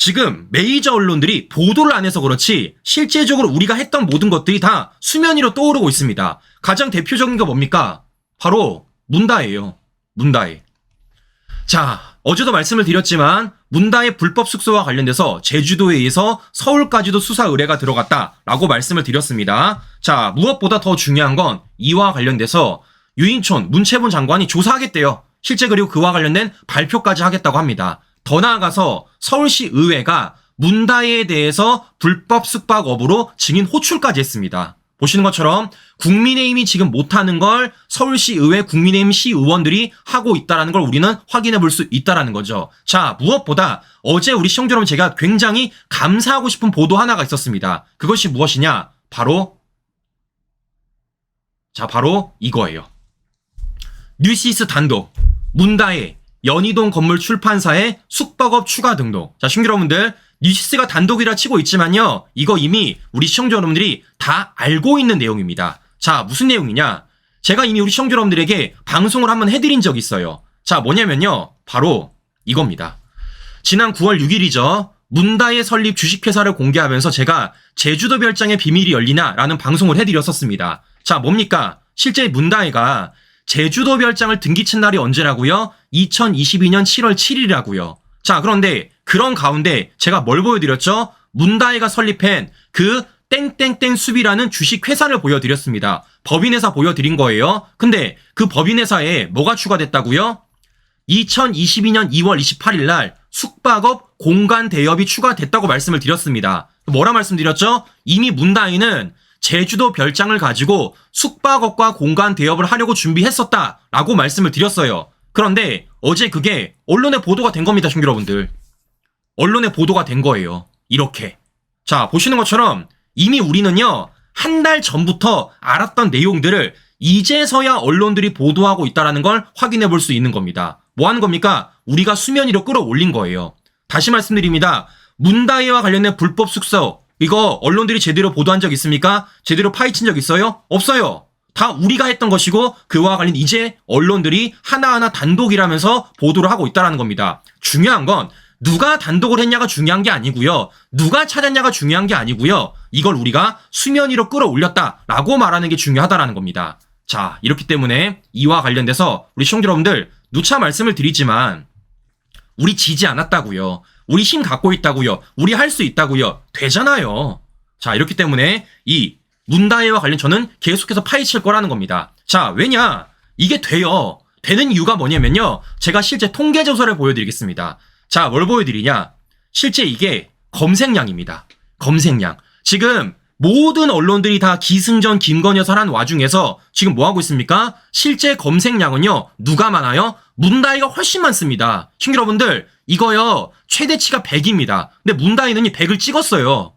지금 메이저 언론들이 보도를 안 해서 그렇지 실제적으로 우리가 했던 모든 것들이 다 수면 위로 떠오르고 있습니다. 가장 대표적인 게 뭡니까? 바로 문다예요. 문다해. 자, 어제도 말씀을 드렸지만 문다해 불법 숙소와 관련돼서 제주도에 의해서 서울까지도 수사 의뢰가 들어갔다라고 말씀을 드렸습니다. 자, 무엇보다 더 중요한 건 이와 관련돼서 유인촌 문체부 장관이 조사하겠대요. 실제 그리고 그와 관련된 발표까지 하겠다고 합니다. 더 나아가서 서울시 의회가 문다해에 대해서 불법 숙박업으로 증인 호출까지 했습니다. 보시는 것처럼 국민의힘이 지금 못하는 걸 서울시 의회 국민의힘 시의원들이 하고 있다는 걸 우리는 확인해 볼 수 있다는 거죠. 자, 무엇보다 어제 우리 시청자 여러분 제가 굉장히 감사하고 싶은 보도 하나가 있었습니다. 그것이 무엇이냐? 바로 이거예요. 뉴시스 단독 문다해 연희동 건물 출판사의 숙박업 추가 등록. 자, 시청자 여러분들 뉴시스가 단독이라 치고 있지만요. 이거 이미 우리 시청자 여러분들이 다 알고 있는 내용입니다. 자, 무슨 내용이냐? 제가 이미 우리 시청자 여러분들에게 방송을 한번 해드린 적이 있어요. 자, 뭐냐면요. 바로 이겁니다. 지난 9월 6일이죠. 문다해 설립 주식회사를 공개하면서 제가 제주도 별장의 비밀이 열리나 라는 방송을 해드렸었습니다. 자, 뭡니까? 실제 문다해가 제주도 별장을 등기친 날이 언제라고요? 2022년 7월 7일이라고요. 자, 그런데 그런 가운데 제가 뭘 보여드렸죠? 문다해가 설립한 그 땡땡땡 숲이라는 주식회사를 보여드렸습니다. 법인회사 보여드린 거예요. 근데 그 법인회사에 뭐가 추가됐다고요? 2022년 2월 28일 날 숙박업 공간 대여비 추가됐다고 말씀을 드렸습니다. 뭐라 말씀드렸죠? 이미 문다해는 제주도 별장을 가지고 숙박업과 공간 대여를 하려고 준비했었다라고 말씀을 드렸어요. 그런데 어제 그게 언론에 보도가 된 겁니다, 시청자 여러분들. 언론에 보도가 된 거예요. 이렇게. 자, 보시는 것처럼 이미 우리는요, 한 달 전부터 알았던 내용들을 이제서야 언론들이 보도하고 있다는 걸 확인해 볼 수 있는 겁니다. 뭐 하는 겁니까? 우리가 수면 위로 끌어올린 거예요. 다시 말씀드립니다. 문다해와 관련된 불법 숙소, 이거 언론들이 제대로 보도한 적 있습니까? 제대로 파헤친 적 있어요? 없어요. 다 우리가 했던 것이고 그와 관련 이제 언론들이 하나하나 단독이라면서 보도를 하고 있다는 겁니다. 중요한 건 누가 단독을 했냐가 중요한 게 아니고요. 누가 찾았냐가 중요한 게 아니고요. 이걸 우리가 수면 위로 끌어올렸다라고 말하는 게 중요하다는 겁니다. 자, 이렇기 때문에 이와 관련돼서 우리 시청자 여러분들 누차 말씀을 드리지만 우리 지지 않았다고요. 우리 힘 갖고 있다고요. 우리 할 수 있다고요. 되잖아요. 자, 이렇기 때문에 이 문다해와 관련 저는 계속해서 파헤칠 거라는 겁니다. 자, 왜냐? 이게 돼요. 되는 이유가 뭐냐면요. 제가 실제 통계 조사를 보여드리겠습니다. 자, 뭘 보여드리냐? 실제 이게 검색량입니다. 검색량. 지금 모든 언론들이 다 기승전 김건희여사를 한 와중에서 지금 뭐 하고 있습니까? 실제 검색량은요. 누가 많아요? 문다해가 훨씬 많습니다. 시청자 여러분들 이거요. 최대치가 100입니다. 근데 문다해는 100을 찍었어요.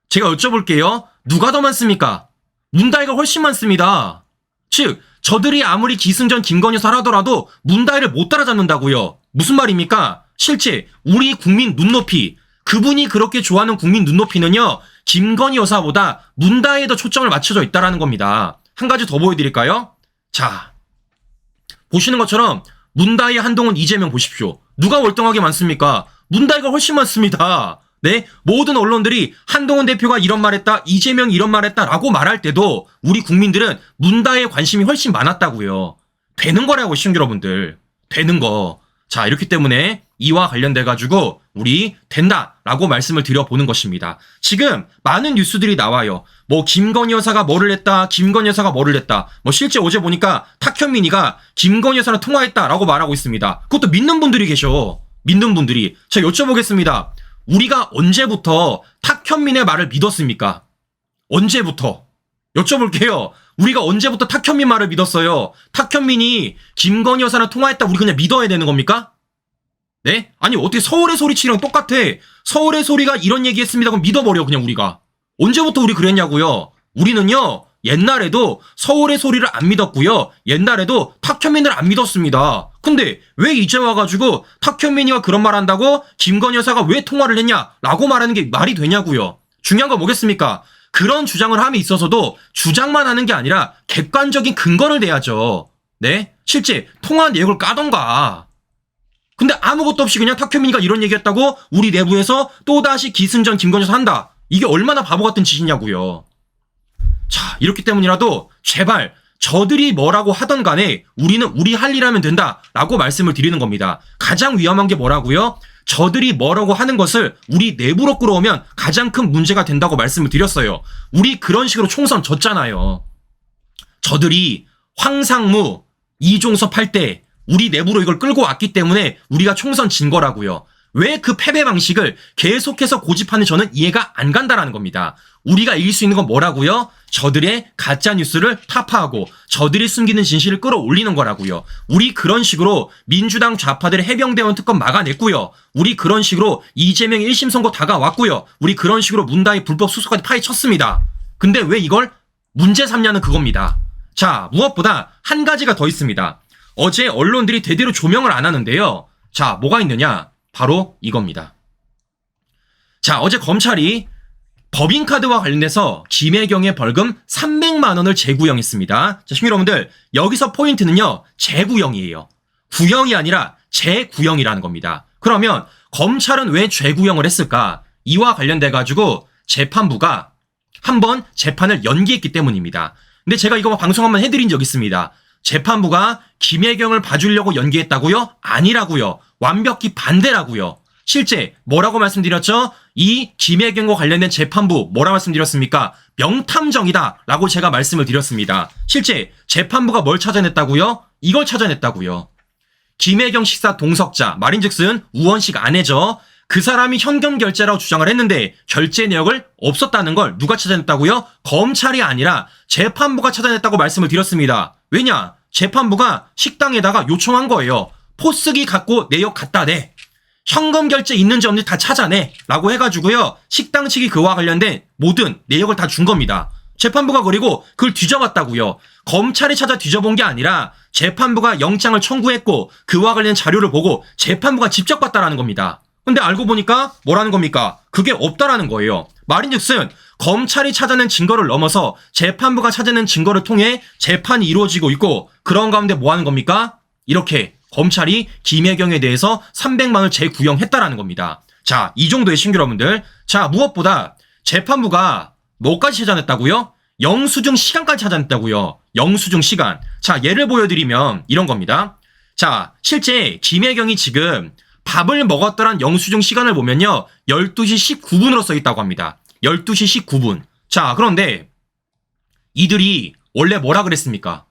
제가 여쭤볼게요. 누가 더 많습니까? 문다해가 훨씬 많습니다. 즉 저들이 아무리 기승전 김건희여사를 하더라도 문다해를 못 따라잡는다고요. 무슨 말입니까? 실제 우리 국민 눈높이, 그분이 그렇게 좋아하는 국민 눈높이는요. 김건희 여사보다 문다해에 더 초점을 맞춰져 있다는 겁니다. 한 가지 더 보여드릴까요? 자, 보시는 것처럼 문다해, 한동훈, 이재명 보십시오. 누가 월등하게 많습니까? 문다해가 훨씬 많습니다. 네, 모든 언론들이 한동훈 대표가 이런 말했다, 이재명이 이런 말했다라고 말할 때도 우리 국민들은 문다해에 관심이 훨씬 많았다고요. 되는 거라고 시청자 여러분들. 되는 거. 자, 이렇기 때문에 이와 관련돼가지고 우리 된다라고 말씀을 드려보는 것입니다. 지금 많은 뉴스들이 나와요. 뭐 김건희 여사가 뭐를 했다, 김건희 여사가 뭐를 했다. 뭐 실제 어제 보니까 탁현민이가 김건희 여사랑 통화했다라고 말하고 있습니다. 그것도 믿는 분들이 계셔. 믿는 분들이. 제가 여쭤보겠습니다. 우리가 언제부터 탁현민의 말을 믿었습니까? 언제부터? 여쭤볼게요. 우리가 언제부터 탁현민 말을 믿었어요? 탁현민이 김건희 여사랑 통화했다 우리 그냥 믿어야 되는 겁니까? 네? 아니 어떻게 서울의 소리치랑 똑같아. 서울의 소리가 이런 얘기했습니다. 그럼 믿어버려 그냥 우리가. 언제부터 우리 그랬냐고요? 우리는요. 옛날에도 서울의 소리를 안 믿었고요. 옛날에도 탁현민을 안 믿었습니다. 근데 왜 이제 와가지고 탁현민이가 그런 말 한다고 김건희 여사가 왜 통화를 했냐라고 말하는 게 말이 되냐고요. 중요한 건 뭐겠습니까? 그런 주장을 함에 있어서도 주장만 하는 게 아니라 객관적인 근거를 내야죠. 네? 실제 통화 내역을 까던가. 근데 아무것도 없이 그냥 탁현민이가 이런 얘기했다고 우리 내부에서 또다시 기승전 김건희에서 한다. 이게 얼마나 바보 같은 짓이냐고요. 자, 이렇기 때문이라도 제발 저들이 뭐라고 하던 간에 우리는 우리 할 일 하면 된다라고 말씀을 드리는 겁니다. 가장 위험한 게 뭐라고요? 저들이 뭐라고 하는 것을 우리 내부로 끌어오면 가장 큰 문제가 된다고 말씀을 드렸어요. 우리 그런 식으로 총선 졌잖아요. 저들이 황상무, 이종섭 할 때 우리 내부로 이걸 끌고 왔기 때문에 우리가 총선 진 거라고요. 왜 그 패배 방식을 계속해서 고집하는 저는 이해가 안 간다라는 겁니다. 우리가 이길 수 있는 건 뭐라고요? 저들의 가짜 뉴스를 타파하고 저들이 숨기는 진실을 끌어올리는 거라고요. 우리 그런 식으로 민주당 좌파들의 해병대원 특검 막아냈고요. 우리 그런 식으로 이재명 1심 선고 다가왔고요. 우리 그런 식으로 문다이 불법 수수까지 파헤쳤습니다. 근데 왜 이걸 문제 삼냐는 그겁니다. 자, 무엇보다 한 가지가 더 있습니다. 어제 언론들이 대대로 조명을 안 하는데요. 자, 뭐가 있느냐? 바로 이겁니다. 자, 어제 검찰이 법인카드와 관련해서 김혜경의 벌금 300만 원을 재구형했습니다. 자, 시민 여러분들, 여기서 포인트는요, 재구형이에요. 구형이 아니라 재구형이라는 겁니다. 그러면 검찰은 왜 재구형을 했을까? 이와 관련돼가지고 재판부가 한번 재판을 연기했기 때문입니다. 근데 제가 이거 방송 한번 해드린 적 있습니다. 재판부가 김혜경을 봐주려고 연기했다고요? 아니라고요. 완벽히 반대라고요. 실제 뭐라고 말씀드렸죠? 이 김혜경과 관련된 재판부 뭐라 말씀드렸습니까? 명탐정이다 라고 제가 말씀을 드렸습니다. 실제 재판부가 뭘 찾아냈다고요? 이걸 찾아냈다고요. 김혜경 식사 동석자, 말인즉슨 우원식 아내죠. 그 사람이 현금 결제라고 주장을 했는데 결제 내역을 없었다는 걸 누가 찾아냈다고요? 검찰이 아니라 재판부가 찾아냈다고 말씀을 드렸습니다. 왜냐? 재판부가 식당에다가 요청한 거예요. 포스기 갖고 내역 갖다 내. 현금 결제 있는지 없는지 다 찾아내. 라고 해가지고요. 식당 측이 그와 관련된 모든 내역을 다 준 겁니다. 재판부가 그리고 그걸 뒤져봤다고요. 검찰이 찾아 뒤져본 게 아니라 재판부가 영장을 청구했고 그와 관련 자료를 보고 재판부가 직접 봤다라는 겁니다. 근데 알고 보니까 뭐라는 겁니까? 그게 없다라는 거예요. 말인즉슨 검찰이 찾아낸 증거를 넘어서 재판부가 찾아낸 증거를 통해 재판이 이루어지고 있고 그런 가운데 뭐 하는 겁니까? 이렇게 검찰이 김혜경에 대해서 300만 원을 재구형했다라는 겁니다. 자, 이 정도의 신규 여러분들. 자, 무엇보다 재판부가 뭐까지 찾아냈다고요? 영수증 시간까지 찾아냈다고요. 영수증 시간. 자, 예를 보여드리면 이런 겁니다. 자, 실제 김혜경이 지금 밥을 먹었다란 영수증 시간을 보면요. 12시 19분으로 써있다고 합니다. 12시 19분. 자, 그런데 이들이 원래 뭐라 그랬습니까?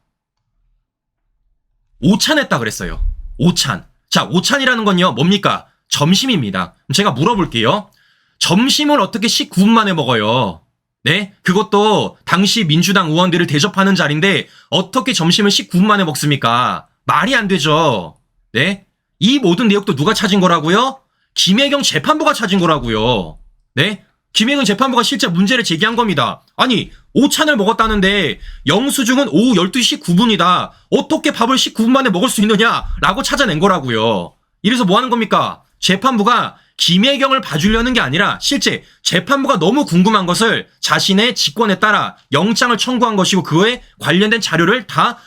오찬했다 그랬어요. 오찬. 자, 오찬이라는 건요. 뭡니까? 점심입니다. 제가 물어볼게요. 점심을 어떻게 19분 만에 먹어요? 네? 그것도 당시 민주당 의원들을 대접하는 자리인데 어떻게 점심을 19분 만에 먹습니까? 말이 안 되죠. 네? 이 모든 내역도 누가 찾은 거라고요? 김혜경 재판부가 찾은 거라고요. 네? 김혜경 재판부가 실제 문제를 제기한 겁니다. 아니, 오찬을 먹었다는데 영수증은 오후 12시 19분이다. 어떻게 밥을 19분 만에 먹을 수 있느냐라고 찾아낸 거라고요. 이래서 뭐 하는 겁니까? 재판부가 김혜경을 봐주려는 게 아니라 실제 재판부가 너무 궁금한 것을 자신의 직권에 따라 영장을 청구한 것이고 그거에 관련된 자료를 다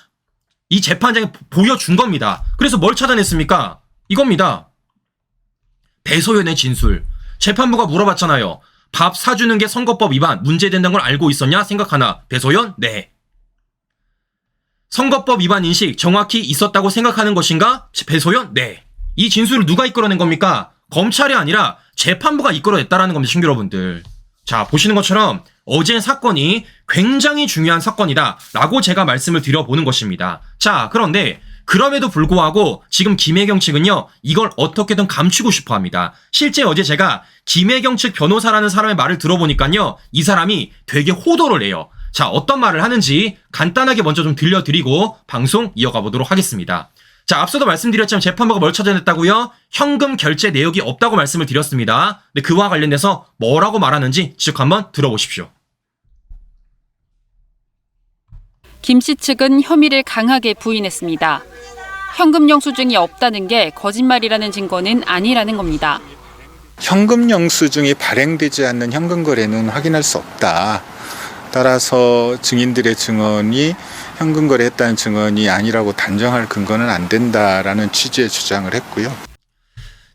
이 재판장에 보여준 겁니다. 그래서 뭘 찾아냈습니까? 이겁니다. 배소연의 진술. 재판부가 물어봤잖아요. 밥 사주는 게 선거법 위반 문제된다는 걸 알고 있었냐 생각하나? 배소연? 네. 선거법 위반 인식 정확히 있었다고 생각하는 것인가? 배소연? 네. 이 진술을 누가 이끌어낸 겁니까? 검찰이 아니라 재판부가 이끌어냈다라는 겁니다. 신규 여러분들. 자, 보시는 것처럼 어제 사건이 굉장히 중요한 사건이다 라고 제가 말씀을 드려보는 것입니다. 자, 그런데 그럼에도 불구하고 지금 김혜경 측은요, 이걸 어떻게든 감추고 싶어 합니다. 실제 어제 제가 김혜경 측 변호사라는 사람의 말을 들어보니까요, 이 사람이 되게 호도를 내요. 자, 어떤 말을 하는지 간단하게 먼저 좀 들려드리고 방송 이어가 보도록 하겠습니다. 자, 앞서도 말씀드렸지만 재판부가 뭘 찾아냈다고요? 현금 결제 내역이 없다고 말씀을 드렸습니다. 근데 그와 관련돼서 뭐라고 말하는지 쭉 한번 들어보십시오. 김 씨 측은 혐의를 강하게 부인했습니다. 현금 영수증이 없다는 게 거짓말이라는 증거는 아니라는 겁니다. 현금 영수증이 발행되지 않는 현금 거래는 확인할 수 없다. 따라서 증인들의 증언이 현금 거래했다는 증언이 아니라고 단정할 근거는 안 된다라는 취지의 주장을 했고요.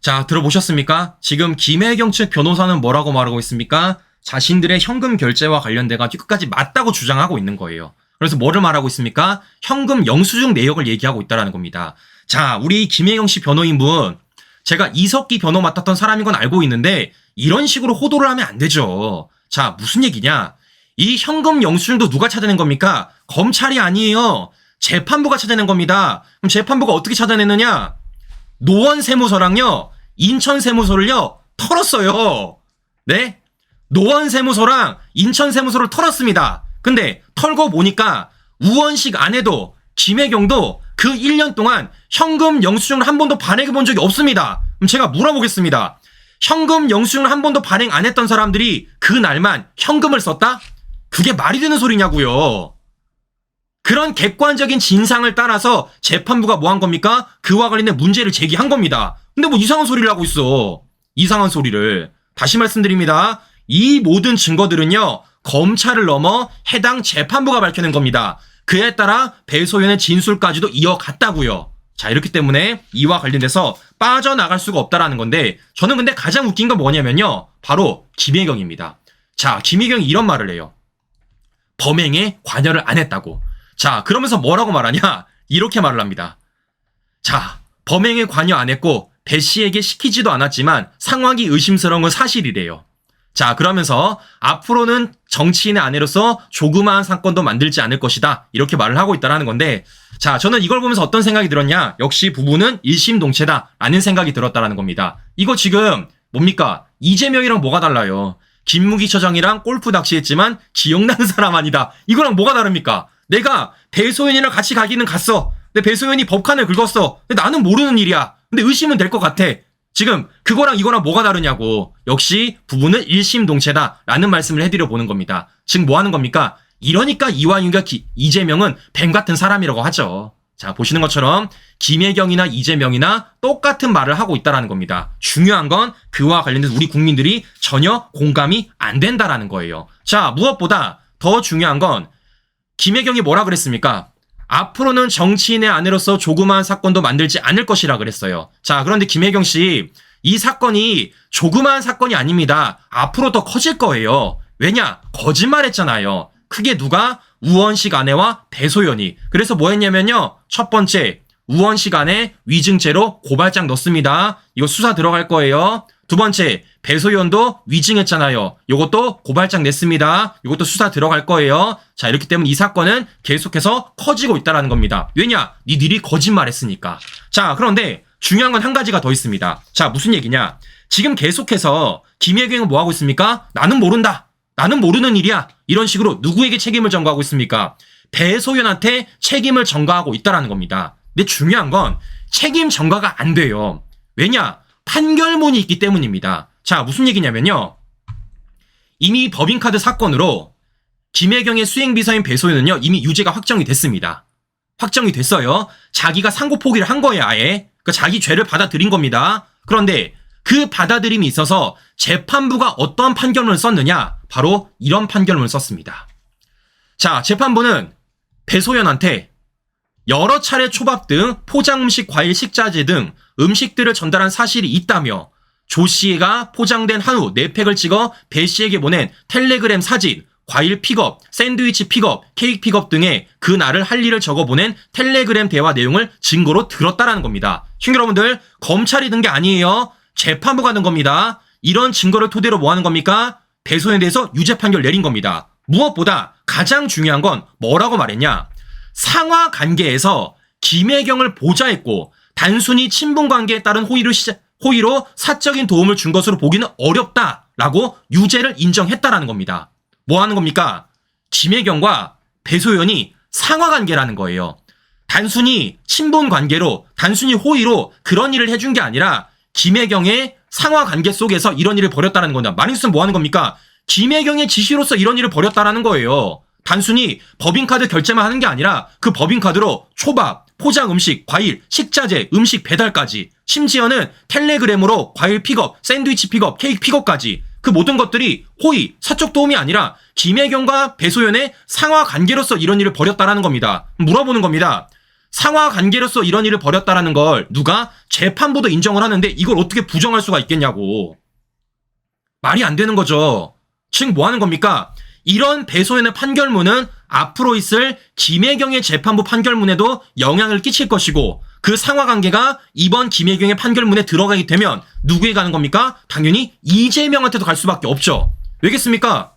자, 들어보셨습니까? 지금 김혜경 측 변호사는 뭐라고 말하고 있습니까? 자신들의 현금 결제와 관련돼가 끝까지 맞다고 주장하고 있는 거예요. 그래서 뭐를 말하고 있습니까? 현금 영수증 내역을 얘기하고 있다는 겁니다. 자, 우리 김혜경 씨 변호인분, 제가 이석기 변호 맡았던 사람인 건 알고 있는데 이런 식으로 호도를 하면 안 되죠. 자, 무슨 얘기냐? 이 현금 영수증도 누가 찾아낸 겁니까? 검찰이 아니에요. 재판부가 찾아낸 겁니다. 그럼 재판부가 어떻게 찾아냈느냐? 노원세무서랑요, 인천세무서를요, 털었어요. 네? 노원세무서랑 인천세무서를 털었습니다. 근데 털고 보니까 우원식 아내도 김혜경도 그 1년 동안 현금 영수증을 한 번도 발행해 본 적이 없습니다. 그럼 제가 물어보겠습니다. 현금 영수증을 한 번도 발행 안 했던 사람들이 그날만 현금을 썼다? 그게 말이 되는 소리냐고요. 그런 객관적인 진상을 따라서 재판부가 뭐 한 겁니까? 그와 관련된 문제를 제기한 겁니다. 근데 뭐 이상한 소리를 하고 있어. 이상한 소리를. 다시 말씀드립니다. 이 모든 증거들은요, 검찰을 넘어 해당 재판부가 밝혀낸 겁니다. 그에 따라 배소연의 진술까지도 이어갔다고요. 자, 이렇기 때문에 이와 관련돼서 빠져나갈 수가 없다라는 건데, 저는 근데 가장 웃긴 건 뭐냐면요, 바로 김혜경입니다. 자, 김혜경이 이런 말을 해요. 범행에 관여를 안 했다고. 자, 그러면서 뭐라고 말하냐? 이렇게 말을 합니다. 자, 범행에 관여 안 했고 배 씨에게 시키지도 않았지만 상황이 의심스러운 건 사실이래요. 자, 그러면서 앞으로는 정치인의 아내로서 조그마한 사건도 만들지 않을 것이다, 이렇게 말을 하고 있다는 건데, 자, 저는 이걸 보면서 어떤 생각이 들었냐? 역시 부부는 일심동체다라는 생각이 들었다는 겁니다. 이거 지금 뭡니까? 이재명이랑 뭐가 달라요? 김무기 처장이랑 골프 낚시했지만 기억나는 사람 아니다. 이거랑 뭐가 다릅니까? 내가 배소연이랑 같이 가기는 갔어. 근데 배소연이 법칸을 긁었어. 근데 나는 모르는 일이야. 근데 의심은 될 것 같아. 지금 그거랑 이거랑 뭐가 다르냐고. 역시 부부는 일심동체다라는 말씀을 해드려 보는 겁니다. 지금 뭐 하는 겁니까? 이러니까 이완용과 이재명은 뱀 같은 사람이라고 하죠. 자, 보시는 것처럼 김혜경이나 이재명이나 똑같은 말을 하고 있다는 겁니다. 중요한 건 그와 관련된 우리 국민들이 전혀 공감이 안 된다라는 거예요. 자, 무엇보다 더 중요한 건 김혜경이 뭐라 그랬습니까? 앞으로는 정치인의 아내로서 조그마한 사건도 만들지 않을 것이라 그랬어요. 자, 그런데 김혜경 씨, 이 사건이 조그마한 사건이 아닙니다. 앞으로 더 커질 거예요. 왜냐? 거짓말했잖아요. 크게 누가? 우원식 아내와 배소연이. 그래서 뭐 했냐면요, 첫 번째, 우원식 아내 위증죄로 고발장 넣습니다. 이거 수사 들어갈 거예요. 두 번째, 배소연도 위증했잖아요. 이것도 고발장 냈습니다. 이것도 수사 들어갈 거예요. 자, 이렇기 때문에 이 사건은 계속해서 커지고 있다는 겁니다. 왜냐? 니들이 거짓말했으니까. 자, 그런데 중요한 건 한 가지가 더 있습니다. 자, 무슨 얘기냐? 지금 계속해서 김혜경은 뭐 하고 있습니까? 나는 모른다. 나는 모르는 일이야. 이런 식으로 누구에게 책임을 전가하고 있습니까? 배소연한테 책임을 전가하고 있다는 겁니다. 근데 중요한 건 책임 전가가 안 돼요. 왜냐? 판결문이 있기 때문입니다. 자, 무슨 얘기냐면요, 이미 법인카드 사건으로 김혜경의 수행비서인 배소연은요, 이미 유죄가 확정이 됐습니다. 확정이 됐어요. 자기가 상고 포기를 한 거예요, 아예. 그 자기 죄를 받아들인 겁니다. 그런데 그 받아들임이 있어서 재판부가 어떠한 판결문을 썼느냐? 바로 이런 판결문을 썼습니다. 자, 재판부는 배소연한테 여러 차례 초밥 등 포장음식, 과일, 식자재 등 음식들을 전달한 사실이 있다며 조 씨가 포장된 한우 4팩을 찍어 배 씨에게 보낸 텔레그램 사진, 과일 픽업, 샌드위치 픽업, 케이크 픽업 등의 그날을 할 일을 적어보낸 텔레그램 대화 내용을 증거로 들었다라는 겁니다. 시청자 여러분들, 검찰이 든 게 아니에요. 재판부가 든 겁니다. 이런 증거를 토대로 뭐 하는 겁니까? 배소연에 대해서 유죄 판결 내린 겁니다. 무엇보다 가장 중요한 건 뭐라고 말했냐? 상하 관계에서 김혜경을 보좌했고 단순히 친분 관계에 따른 호의로 사적인 도움을 준 것으로 보기는 어렵다라고 유죄를 인정했다라는 겁니다. 뭐 하는 겁니까? 김혜경과 배소연이 상하 관계라는 거예요. 단순히 친분 관계로, 단순히 호의로 그런 일을 해준 게 아니라 김혜경의 상하 관계 속에서 이런 일을 벌였다는 거냐. 말인수는 뭐 하는 겁니까? 김혜경의 지시로서 이런 일을 벌였다라는 거예요. 단순히 법인카드 결제만 하는 게 아니라 그 법인카드로 초밥, 포장 음식, 과일, 식자재, 음식 배달까지, 심지어는 텔레그램으로 과일 픽업, 샌드위치 픽업, 케이크 픽업까지, 그 모든 것들이 호의, 사적 도움이 아니라 김혜경과 배소연의 상하 관계로서 이런 일을 벌였다라는 겁니다. 물어보는 겁니다. 상하 관계로서 이런 일을 벌였다라는 걸 누가 재판부도 인정을 하는데 이걸 어떻게 부정할 수가 있겠냐고. 말이 안 되는 거죠. 즉 뭐 하는 겁니까? 이런 배소연의 판결문은 앞으로 있을 김혜경의 재판부 판결문에도 영향을 끼칠 것이고 그 상하관계가 이번 김혜경의 판결문에 들어가게 되면 누구에 가는 겁니까? 당연히 이재명한테도 갈 수밖에 없죠. 왜겠습니까?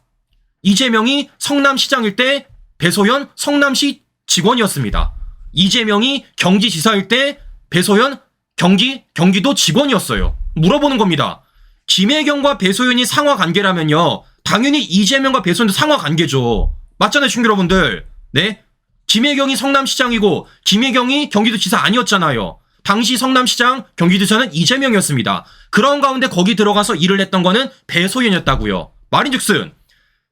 이재명이 성남시장일 때 배소연 성남시 직원이었습니다. 이재명이 경기지사일 때 배소연 경기도 직원이었어요. 물어보는 겁니다. 김혜경과 배소연이 상하관계라면요. 당연히 이재명과 배소연도 상하관계죠. 맞잖아요, 친구 여러분들. 네? 김혜경이 성남시장이고 김혜경이 경기도지사 아니었잖아요. 당시 성남시장, 경기도지사는 이재명이었습니다. 그런 가운데 거기 들어가서 일을 했던 거는 배소연이었다고요. 말인즉슨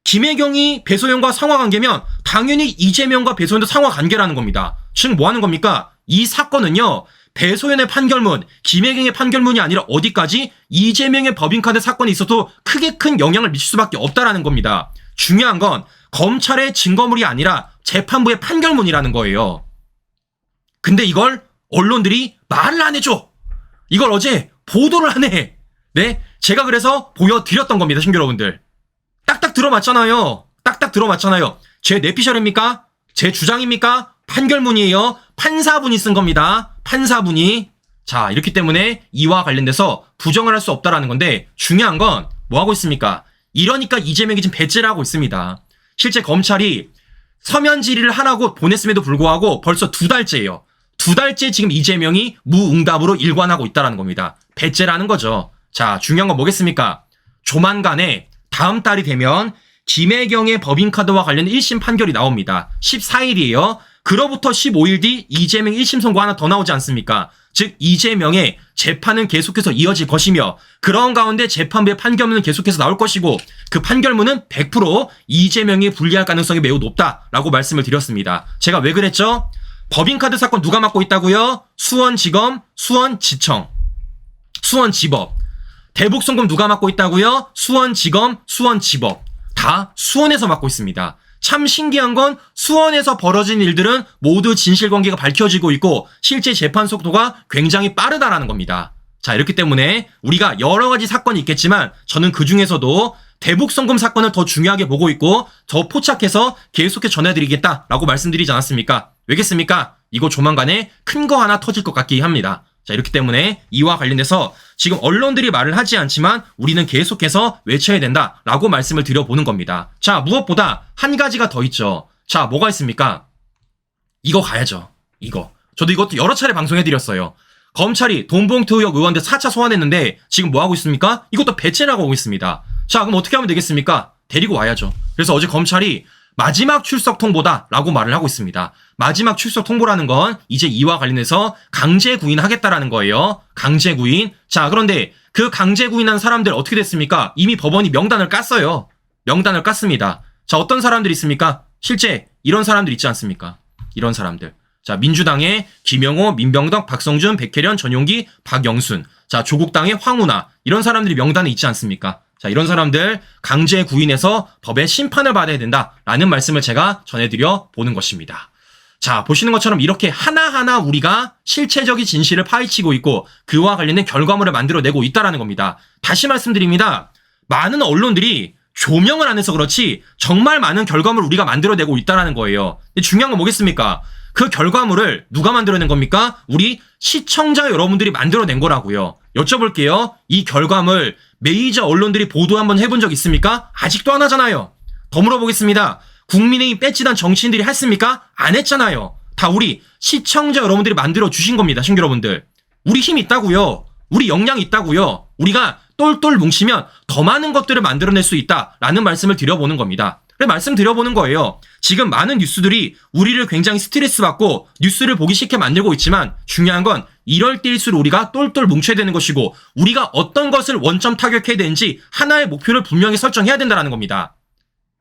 김혜경이 배소연과 상하관계면 당연히 이재명과 배소연도 상하관계라는 겁니다. 즉 뭐 하는 겁니까? 이 사건은요. 배소연의 판결문, 김혜경의 판결문이 아니라 어디까지 이재명의 법인카드 사건이 있어도 크게 큰 영향을 미칠 수밖에 없다라는 겁니다. 중요한 건 검찰의 증거물이 아니라 재판부의 판결문이라는 거예요. 근데 이걸 언론들이 말을 안 해줘. 이걸 어제 보도를 안 해. 네? 제가 그래서 보여드렸던 겁니다, 친구 여러분들. 딱딱 들어맞잖아요. 딱딱 들어맞잖아요. 제 내피셜입니까? 제 주장입니까? 판결문이에요. 판사분이 쓴 겁니다. 판사분이. 자, 이렇기 때문에 이와 관련돼서 부정을 할 수 없다라는 건데 중요한 건 뭐 하고 있습니까? 이러니까 이재명이 지금 배째를 하고 있습니다. 실제 검찰이 서면 질의를 하라고 보냈음에도 불구하고 벌써 2달째예요. 2달째 지금 이재명이 무응답으로 일관하고 있다는 겁니다. 배째라는 거죠. 자, 중요한 건 뭐겠습니까? 조만간에 다음 달이 되면 김혜경의 법인카드와 관련된 1심 판결이 나옵니다. 14일이에요. 그로부터 15일 뒤 이재명 1심 선고 하나 더 나오지 않습니까? 즉 이재명의 재판은 계속해서 이어질 것이며 그런 가운데 재판부의 판결문은 계속해서 나올 것이고 그 판결문은 100% 이재명이 불리할 가능성이 매우 높다라고 말씀을 드렸습니다. 제가 왜 그랬죠? 법인카드 사건 누가 맡고 있다고요? 수원지검, 수원지청, 수원지법. 대북송금 누가 맡고 있다고요? 수원지검, 수원지법. 다 수원에서 맡고 있습니다. 참 신기한 건 수원에서 벌어진 일들은 모두 진실관계가 밝혀지고 있고 실제 재판 속도가 굉장히 빠르다라는 겁니다. 자, 이렇기 때문에 우리가 여러 가지 사건이 있겠지만 저는 그 중에서도 대북송금 사건을 더 중요하게 보고 있고 더 포착해서 계속해 전해드리겠다라고 말씀드리지 않았습니까? 왜겠습니까? 이거 조만간에 큰 거 하나 터질 것 같긴 합니다. 자, 이렇기 때문에 이와 관련돼서 지금 언론들이 말을 하지 않지만 우리는 계속해서 외쳐야 된다라고 말씀을 드려보는 겁니다. 자, 무엇보다 한 가지가 더 있죠. 자, 뭐가 있습니까? 이거 가야죠. 이거. 저도 이것도 여러 차례 방송해드렸어요. 검찰이 돈봉투 의혹 의원들 4차 소환했는데 지금 뭐 하고 있습니까? 이것도 배째라고 하고 있습니다. 자, 그럼 어떻게 하면 되겠습니까? 데리고 와야죠. 그래서 어제 검찰이 마지막 출석 통보다 라고 말을 하고 있습니다. 마지막 출석 통보라는 건 이제 이와 관련해서 강제 구인하겠다라는 거예요. 강제 구인. 자, 그런데 그 강제 구인한 사람들 어떻게 됐습니까? 이미 법원이 명단을 깠어요. 명단을 깠습니다. 자, 어떤 사람들이 있습니까? 실제 이런 사람들 있지 않습니까? 이런 사람들. 자, 민주당의 김영호, 민병덕, 박성준, 백혜련, 전용기, 박영순. 자, 조국당의 황운하. 이런 사람들이 명단에 있지 않습니까? 자, 이런 사람들 강제 구인해서 법의 심판을 받아야 된다라는 말씀을 제가 전해드려 보는 것입니다. 자, 보시는 것처럼 이렇게 하나하나 우리가 실체적인 진실을 파헤치고 있고 그와 관련된 결과물을 만들어내고 있다는 겁니다. 다시 말씀드립니다. 많은 언론들이 조명을 안 해서 그렇지 정말 많은 결과물을 우리가 만들어내고 있다는 거예요. 근데 중요한 건 뭐겠습니까? 그 결과물을 누가 만들어낸 겁니까? 우리 시청자 여러분들이 만들어낸 거라고요. 여쭤볼게요. 이 결과물 메이저 언론들이 보도 한번 해본 적 있습니까? 아직도 안 하잖아요. 더 물어보겠습니다. 국민의힘 배치단 정치인들이 했습니까? 안 했잖아요. 다 우리 시청자 여러분들이 만들어 주신 겁니다. 신규 여러분들. 우리 힘 있다고요. 우리 역량이 있다고요. 우리가 똘똘 뭉치면 더 많은 것들을 만들어낼 수 있다라는 말씀을 드려보는 겁니다. 그래 말씀드려보는 거예요. 지금 많은 뉴스들이 우리를 굉장히 스트레스 받고 뉴스를 보기 싫게 만들고 있지만 중요한 건 이럴 때일수록 우리가 똘똘 뭉쳐야 되는 것이고 우리가 어떤 것을 원점 타격해야 되는지 하나의 목표를 분명히 설정해야 된다는 겁니다.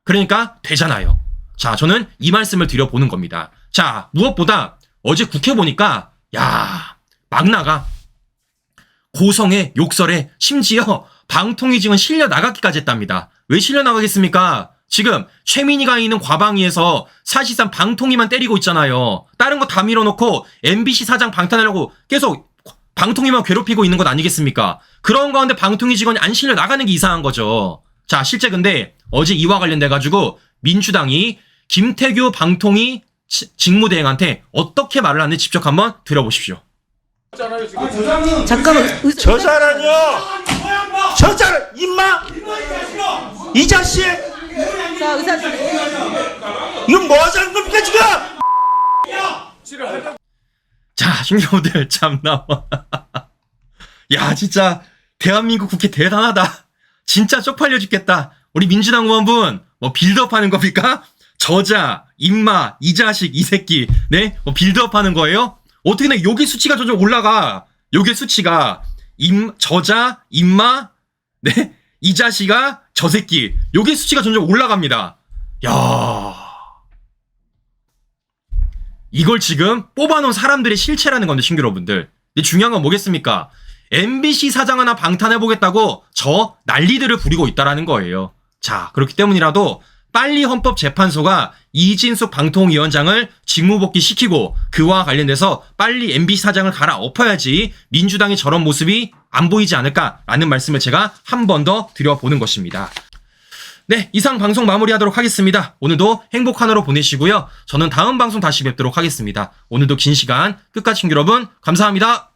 그러니까 되잖아요. 자, 저는 이 말씀을 드려보는 겁니다. 자, 무엇보다 어제 국회 보니까 야, 막 나가. 고성에 욕설에 심지어 방통위 증은 실려 나가기까지 했답니다. 왜 실려 나가겠습니까? 지금 최민희가 있는 과방위에서 사실상 방통위만 때리고 있잖아요. 다른 거 다 밀어놓고 MBC 사장 방탄하려고 계속 방통위만 괴롭히고 있는 것 아니겠습니까? 그런 가운데 방통위 직원이 안 실려 나가는 게 이상한 거죠. 자, 실제 근데 어제 이와 관련돼가지고 민주당이 김태규 방통위 직무대행한테 어떻게 말을 하는지 직접 한번 들어보십시오. 잠깐만. 저 사람이요. 저 사람 임마. 이 자식. 자, 의사. 이건 뭐 하자는 겁니까 지금? 자, 신경들 참나. 야, 진짜 대한민국 국회 대단하다. 진짜 쪽팔려 죽겠다. 우리 민주당 의원분 뭐 빌드업하는 겁니까? 저자, 임마, 이 자식, 이 새끼, 네, 뭐 빌드업하는 거예요? 어떻게 내 여기 수치가 점점 올라가? 여기 수치가 저자, 임마, 네, 이 자식아, 저 새끼, 여기 수치가 점점 올라갑니다. 야, 이걸 지금 뽑아놓은 사람들의 실체라는 건데, 신규 여러분들. 근데 중요한 건 뭐겠습니까? MBC 사장 하나 방탄해보겠다고 저 난리들을 부리고 있다라는 거예요. 자, 그렇기 때문이라도 빨리 헌법재판소가 이진숙 방통위원장을 직무복귀 시키고 그와 관련돼서 빨리 MBC 사장을 갈아엎어야지 민주당의 저런 모습이 안 보이지 않을까라는 말씀을 제가 한 번 더 드려보는 것입니다. 네, 이상 방송 마무리하도록 하겠습니다. 오늘도 행복한 하루 보내시고요. 저는 다음 방송 다시 뵙도록 하겠습니다. 오늘도 긴 시간 끝까지 시청자 여러분 감사합니다.